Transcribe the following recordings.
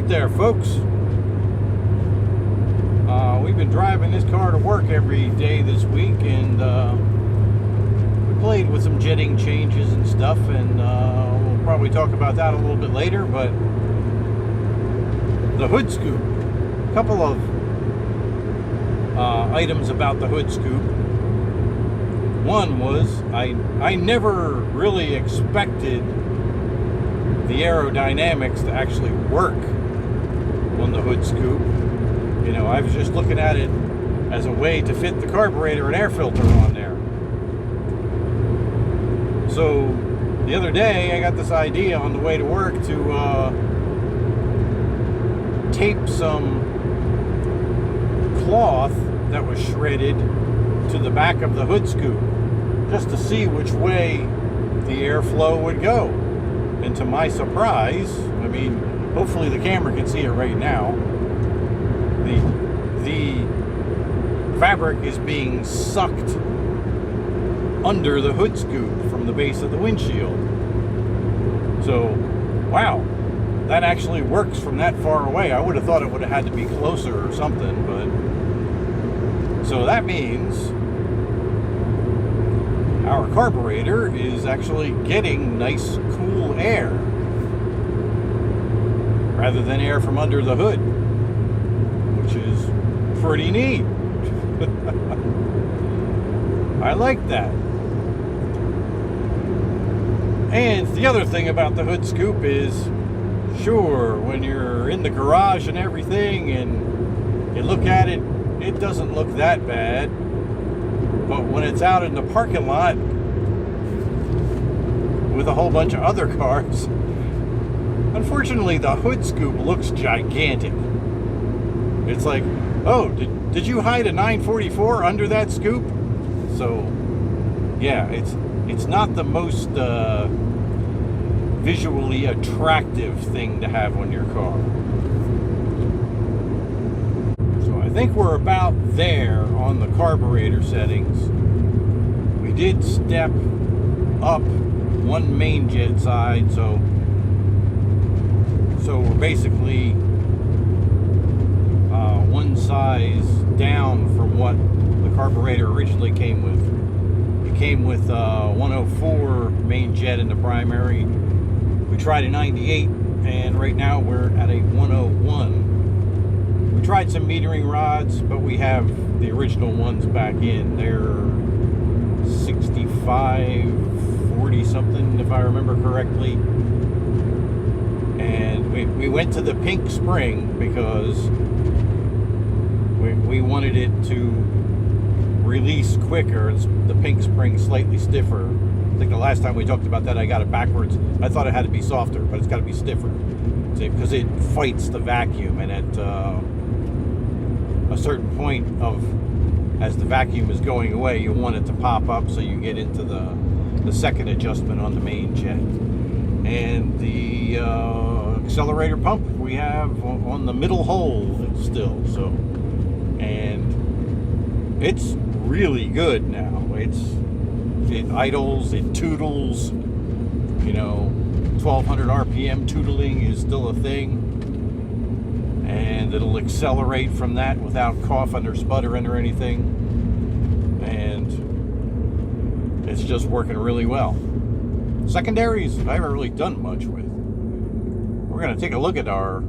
right there, folks. We've been driving this car to work every day this week, and we played with some jetting changes and stuff, and we'll probably talk about that a little bit later. But the hood scoop, a couple of items about the hood scoop. One was I never really expected the aerodynamics to actually work on the hood scoop. You know, I was just looking at it as a way to fit the carburetor and air filter on there. So the other day I got this idea on the way to work to tape some cloth that was shredded to the back of the hood scoop, just to see which way the airflow would go. And to my surprise, I mean, hopefully the camera can see it right now, the fabric is being sucked under the hood scoop from the base of the windshield. So, wow, that actually works from that far away. I would have thought it would have had to be closer or something, but so that means our carburetor is actually getting nice, cool air rather than air from under the hood, which is pretty neat. I like that. And the other thing about the hood scoop is, sure, when you're in the garage and everything and you look at it, it doesn't look that bad. But when it's out in the parking lot with a whole bunch of other cars, unfortunately the hood scoop looks gigantic. It's like, oh, did you hide a 944 under that scoop? So yeah, it's not the most visually attractive thing to have on your car. So I think we're about there on the carburetor settings. We did step up one main jet side, so we're basically one size down from what the carburetor originally came with. It came with 104 main jet in the primary. We tried a 98, and right now we're at a 101. We tried some metering rods, but we have the original ones back in. They're 65, 40 something, if I remember correctly. And we went to the pink spring because we wanted it to release quicker. The pink spring slightly stiffer. I think the last time we talked about that, I got it backwards. I thought it had to be softer, but it's got to be stiffer. See, because it fights the vacuum, and at a certain point as the vacuum is going away, you want it to pop up so you get into the second adjustment on the main jet. And the accelerator pump we have on the middle hole still, so, and it's really good now. It idles, it tootles, you know, 1200 RPM tootling is still a thing, and it'll accelerate from that without coughing or sputtering or anything, and it's just working really well. Secondaries, I haven't really done much with. We're going to take a look at our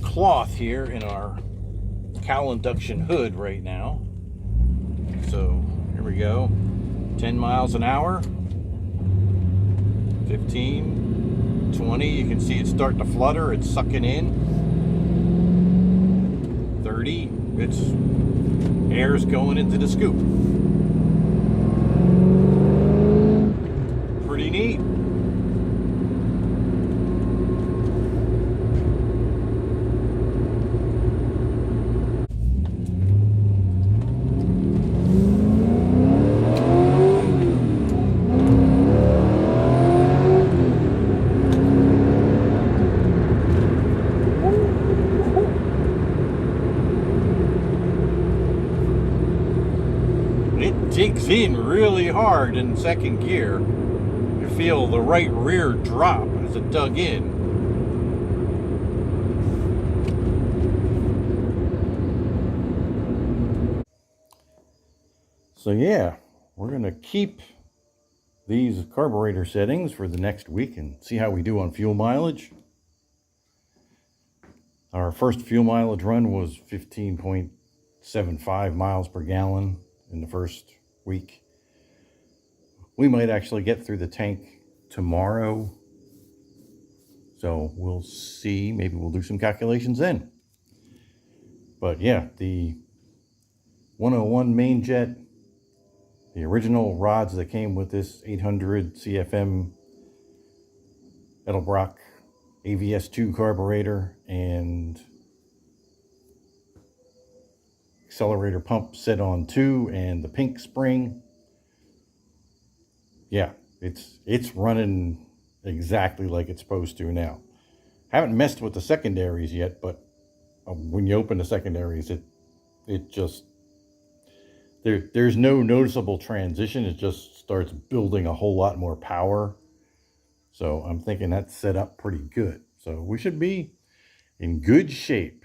cloth here in our Cowl Induction hood right now. So here we go. 10 miles an hour, 15, 20. You can see it start to flutter. It's sucking in. 30. It's air's going into the scoop. Pretty neat. Digs in really hard in second gear. If feel the right rear drop as it dug in. So yeah, we're going to keep these carburetor settings for the next week and see how we do on fuel mileage. Our first fuel mileage run was 15.75 miles per gallon in the first week. We might actually get through the tank tomorrow. So we'll see. Maybe we'll do some calculations then. But yeah, the 101 main jet, the original rods that came with this 800 CFM Edelbrock AVS2 carburetor and accelerator pump set on 2 and the pink spring. Yeah, it's running exactly like it's supposed to now. Haven't messed with the secondaries yet, but when you open the secondaries, it just there's no noticeable transition. It just starts building a whole lot more power. So I'm thinking that's set up pretty good. So we should be in good shape.